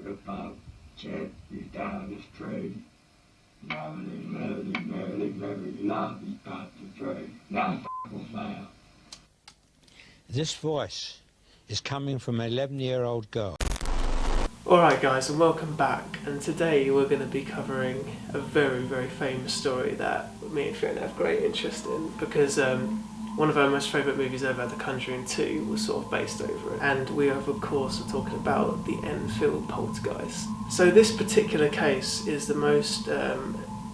about Chet is down the street. Very loud about the street. Now loud. This voice is coming from an 11-year-old girl. Alright guys, and welcome back, and today we're going to be covering a very, very famous story that me and Fiona have great interest in, because one of our most favourite movies ever, The Conjuring 2, was sort of based over it, and we are of course talking about the Enfield Poltergeist. So this particular case is the most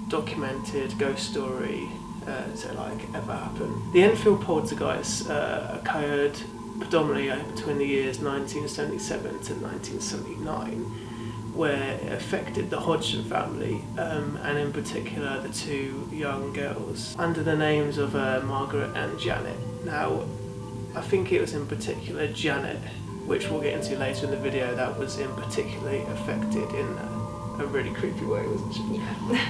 documented ghost story to ever happen. The Enfield Poltergeist occurred predominantly between the years 1977 to 1979, where it affected the Hodgson family, and in particular the two young girls, under the names of Margaret and Janet. Now, I think it was in particular Janet, which we'll get into later in the video, that was in particularly affected in a really creepy way, wasn't she? Yeah.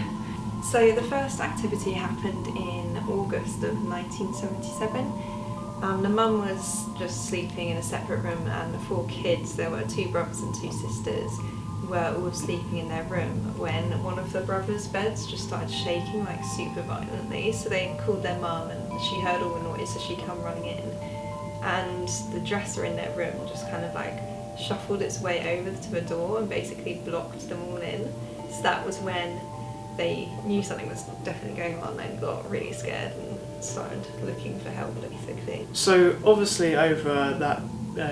So the first activity happened in August of 1977. The mum was just sleeping in a separate room, and the four kids, there were two brothers and two sisters, were all sleeping in their room when one of the brothers' beds just started shaking super violently. So they called their mum, and she heard all the noise, so she come running in, and the dresser in their room just kind of shuffled its way over to the door and basically blocked them all in. So that was when they knew something was definitely going on and got really scared and started looking for help, basically. So obviously over that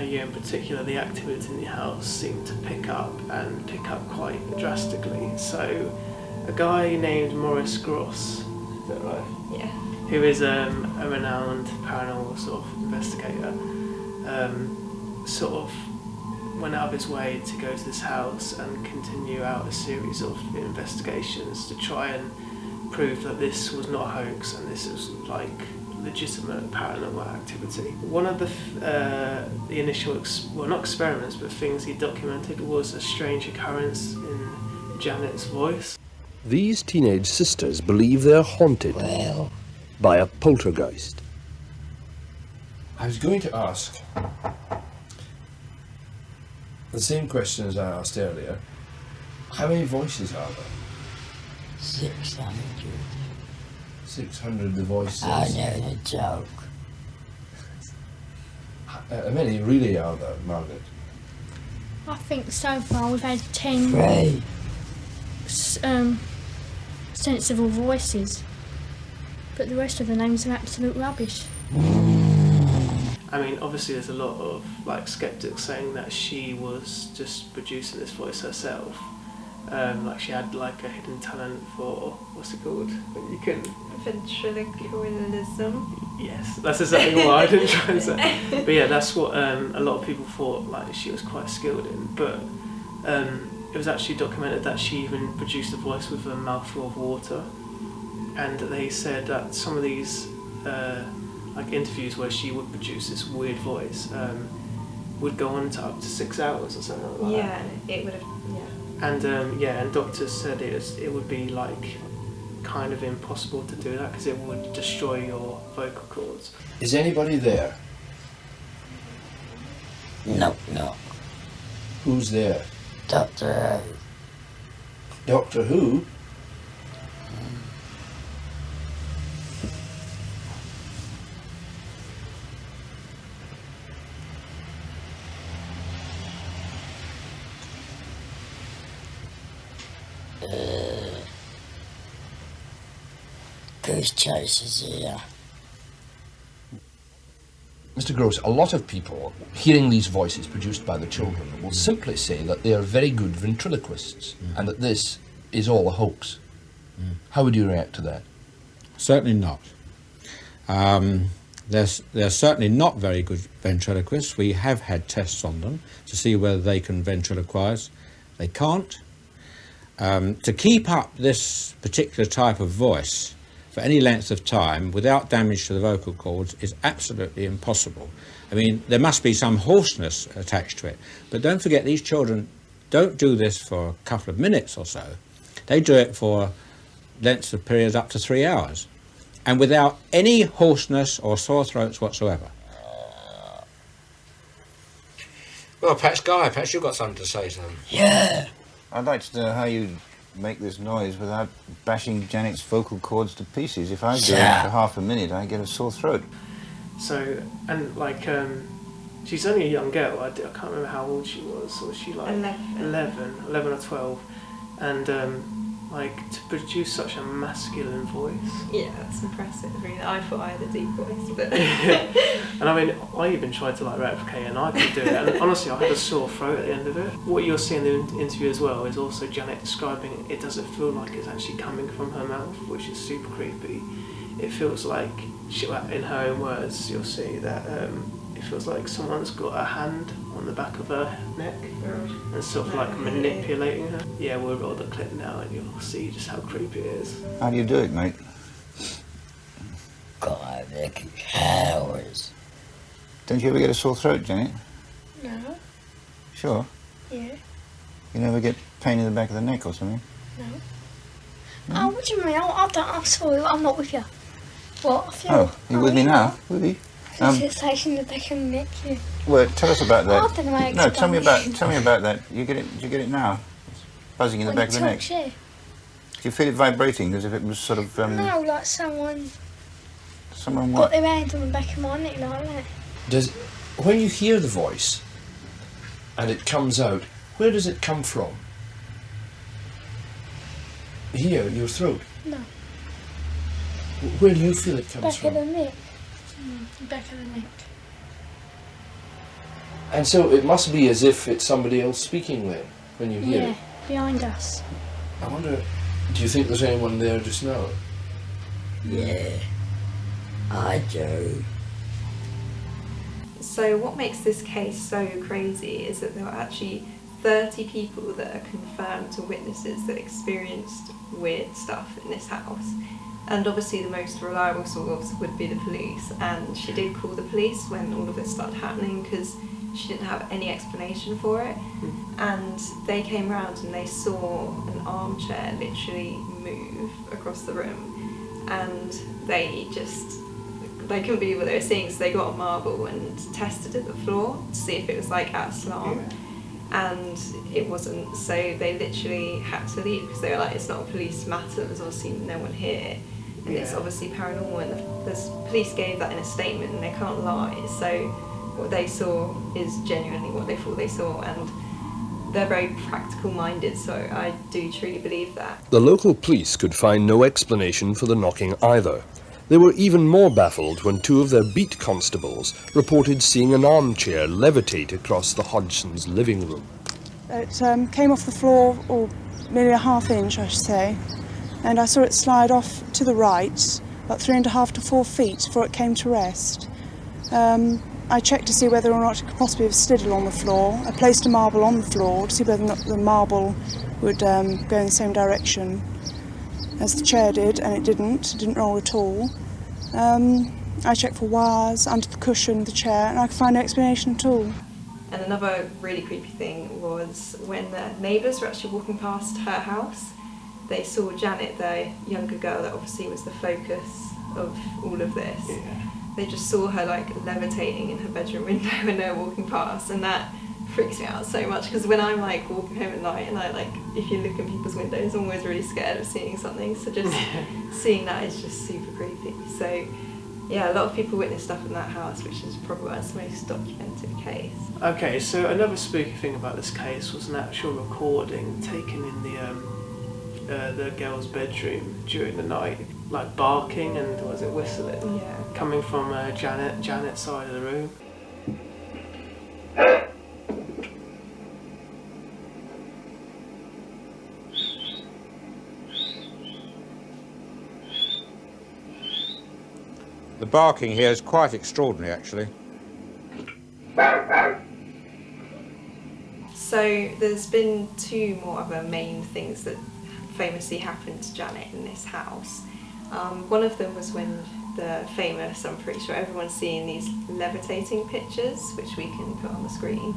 year in particular, the activity in the house seemed to pick up quite drastically. So a guy named Maurice Gross, is that right? Yeah. Who is a renowned paranormal sort of investigator, sort of went out of his way to go to this house and continue out a series of investigations to try and prove that this was not a hoax and this was legitimate paranormal activity. One of the initial, not experiments, but things he documented was a strange occurrence in Janet's voice. These teenage sisters believe they're haunted by a poltergeist. I was going to ask the same question as I asked earlier. How many voices are there? 600. 600 the voices. I know the joke. How many really are there, Margaret? I think so far we've had 10 Three. sensible voices, but the rest of the names are absolute rubbish. I mean, obviously there's a lot of skeptics saying that she was just producing this voice herself. She had a hidden talent for, what's it called? When you can... Ventriloquism. Yes, that's exactly what I didn't try and say. But yeah, that's what a lot of people thought she was quite skilled in. But it was actually documented that she even produced a voice with a mouthful of water. And they said that some of these interviews where she would produce this weird voice would go on to up to 6 hours or something like that. Yeah, it would have, yeah. And and doctors said it would be kind of impossible to do that because it would destroy your vocal cords. Is anybody there? No. Who's there? Doctor Who. Doctor Who? Goose chasers here. Mr. Gross, a lot of people, hearing these voices produced by the children, will simply say that they are very good ventriloquists and that this is all a hoax. How would you react to that? Certainly not. They're certainly not very good ventriloquists. We have had tests on them to see whether they can ventriloquize. They can't. To keep up this particular type of voice for any length of time without damage to the vocal cords is absolutely impossible. I mean, there must be some hoarseness attached to it. But don't forget, these children don't do this for a couple of minutes or so. They do it for lengths of periods up to 3 hours, and without any hoarseness or sore throats whatsoever. Well, perhaps Guy, perhaps you've got something to say to them. Yeah. I'd like to know how you make this noise without bashing Janet's vocal cords to pieces. If I do it for half a minute, I get a sore throat. So, and like, she's only a young girl. I can't remember how old she was. Was she like 11 or 12? And like, to produce such a masculine voice. Yeah, that's impressive. I mean, I thought I had a deep voice, but... And I mean, I even tried to like replicate it, and I could do it. And honestly, I had a sore throat at the end of it. What you'll see in the interview as well is also Janet describing it doesn't feel like it's actually coming from her mouth, which is super creepy. It feels like, in her own words, you'll see that it feels like someone's got a hand on the back of her neck and sort of like manipulating her. Yeah, we'll roll the clip now and you'll see just how creepy it is. How do you do it, mate? God, they can cowards. Don't you ever get a sore throat, Janet? No. Sure. Yeah. You never get pain in the back of the neck or something? No. Oh, what do you mean? I'm sorry, I'm not with you. What? I feel, Oh, you with me now? With you? Sensation in the back of the neck. Yeah. Well, tell us about that. I don't know how to No, tell me explain about that. You get it? Do you get it now? It's buzzing in the back of the neck. Yeah. Do you feel it vibrating as if it was sort of? No, like someone Someone put what? their hand on the back of my neck like that. When you hear the voice and it comes out, where does it come from? Here, your throat. No. Where do you feel it comes Back from? of the neck. Back of the neck. And so it must be as if it's somebody else speaking then, when you hear Yeah, it. behind us. I wonder, do you think there's anyone there just now? Yeah. I do. So what makes this case so crazy is that there were actually 30 people that are confirmed to witnesses that experienced weird stuff in this house. And obviously the most reliable source would be the police, and she did call the police when all of this started happening because she didn't have any explanation for it. And they came round and they saw an armchair literally move across the room, and they couldn't believe what they were seeing, so they got a marble and tested at the floor to see if it was like at a slant. And it wasn't, so they literally had to leave because they were like, it's not a police matter, there's obviously no one here, and it's obviously paranormal, and the police gave that in a statement and they can't lie, so what they saw is genuinely what they thought they saw, and they're very practical minded, so I do truly believe that. The local police could find no explanation for the knocking either. They were even more baffled when two of their beat constables reported seeing an armchair levitate across the Hodgsons' living room. It came off the floor, or nearly a ½ inch, I should say, and I saw it slide off to the right, about 3.5 to 4 feet before it came to rest. I checked to see whether or not it could possibly have slid along the floor. I placed a marble on the floor to see whether or not the marble would go in the same direction as the chair did, and it didn't roll at all. I checked for wires under the cushion of the chair, and I could find no explanation at all. And another really creepy thing was when the neighbours were actually walking past her house, they saw Janet, the younger girl that obviously was the focus of all of this. They just saw her like levitating in her bedroom window when they were walking past, and that freaks me out so much because when I'm like walking home at night and I like, if you look in people's windows, I'm always really scared of seeing something, so just seeing that is just super creepy. So yeah, a lot of people witnessed stuff in that house, which is probably why it's the most documented case. Okay, so another spooky thing about this case was an actual recording taken in the girl's bedroom during the night, like barking and was it whistling? Yeah. Coming from Janet's side of the room. The barking here is quite extraordinary, actually. So there's been two more other main things that famously happened to Janet in this house. One of them was when the famous, I'm pretty sure everyone's seen these levitating pictures, which we can put on the screen.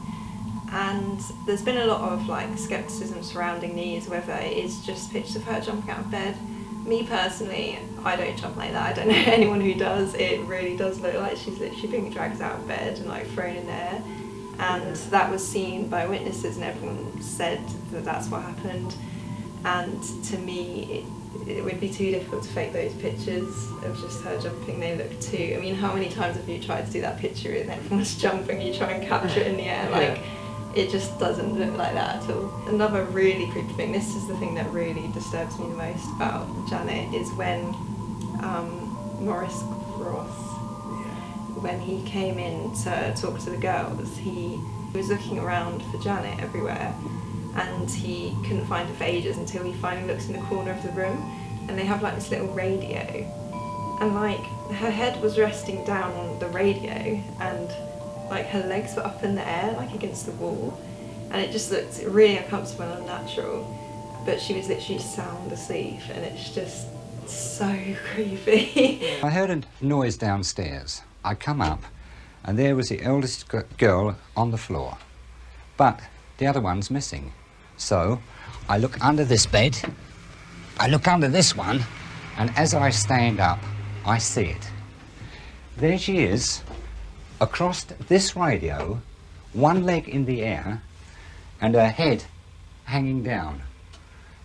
And there's been a lot of like skepticism surrounding these, whether it is just pictures of her jumping out of bed. Me personally, I don't jump like that. I don't know anyone who does. It really does look like she's literally being dragged out of bed and like thrown in there. and that was seen by witnesses, and everyone said that that's what happened. And to me, it would be too difficult to fake those pictures of just her jumping. They look too... I mean, how many times have you tried to do that picture and everyone's jumping, you try and capture it in the air? Like, it just doesn't look like that at all. Another really creepy thing, this is the thing that really disturbs me the most about Janet, is when Maurice Gross, when he came in to talk to the girls, he was looking around for Janet everywhere, and he couldn't find her for ages until he finally looks in the corner of the room, and they have like this little radio, and like her head was resting down on the radio, and like her legs were up in the air like against the wall, and it just looked really uncomfortable and unnatural, but she was literally sound asleep, and it's just so creepy. I heard a noise downstairs. I come up, and there was the eldest girl on the floor, but the other one's missing. So I look under this bed, I look under this one, and as I stand up, I see it. There she is, across this radio, one leg in the air, and her head hanging down.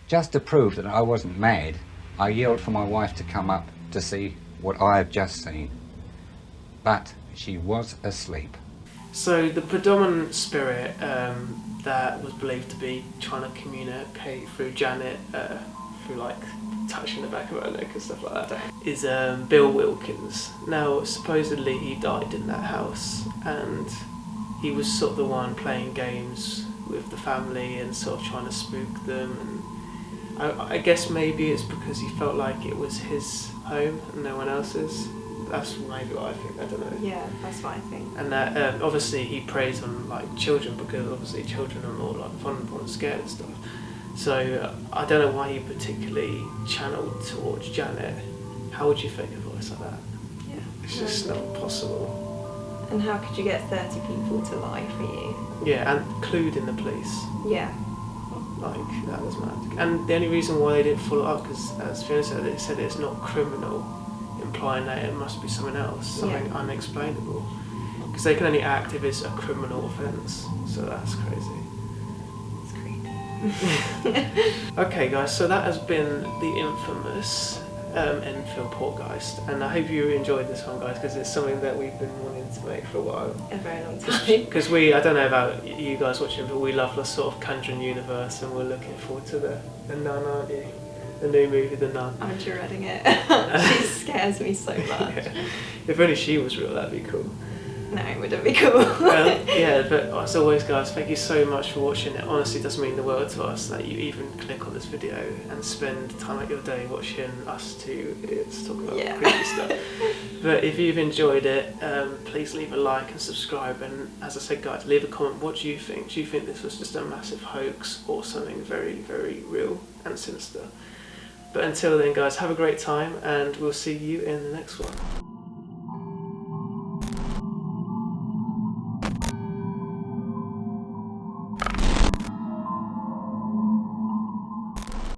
Just to prove that I wasn't mad, I yelled for my wife to come up to see what I have just seen. But she was asleep. So the predominant spirit that was believed to be trying to communicate through Janet, through like touching the back of her neck and stuff like that, is Bill Wilkins. Now supposedly he died in that house, and he was sort of the one playing games with the family and sort of trying to spook them, and I guess maybe it's because he felt like it was his home and no one else's. That's maybe what I think, I don't know. Yeah, that's what I think. And that obviously he preys on like children, because obviously children are more like vulnerable and scared and stuff. So I don't know why he particularly channeled towards Janet. How would you fake a voice like that? Yeah. It's just not possible. And how could you get 30 people to lie for you? Yeah, and including the police. Yeah. Like, that was mad. And the only reason why they didn't follow up, because as Fiona said, they said it's not criminal, implying that it must be something else, something unexplainable. Because they can only act if it's a criminal offence, so that's crazy. It's creepy. Okay guys, so that has been the infamous Enfield Poltergeist, and I hope you enjoyed this one, guys, because it's something that we've been wanting to make for a while. A very long time. Because I don't know about you guys watching, but we love the sort of Conjuring universe, and we're looking forward to the Nun, aren't you? The new movie, The Nun. I'm dreading it. She scares me so much. Yeah. If only she was real, that'd be cool. No, it wouldn't be cool. Yeah, but as always, guys, thank you so much for watching. It honestly does mean the world to us that you even click on this video and spend time out your day watching us two idiots talk about creepy stuff. But if you've enjoyed it, please leave a like and subscribe. And as I said, guys, leave a comment. What do you think? Do you think this was just a massive hoax or something very, very real and sinister? But until then, guys, have a great time, and we'll see you in the next one.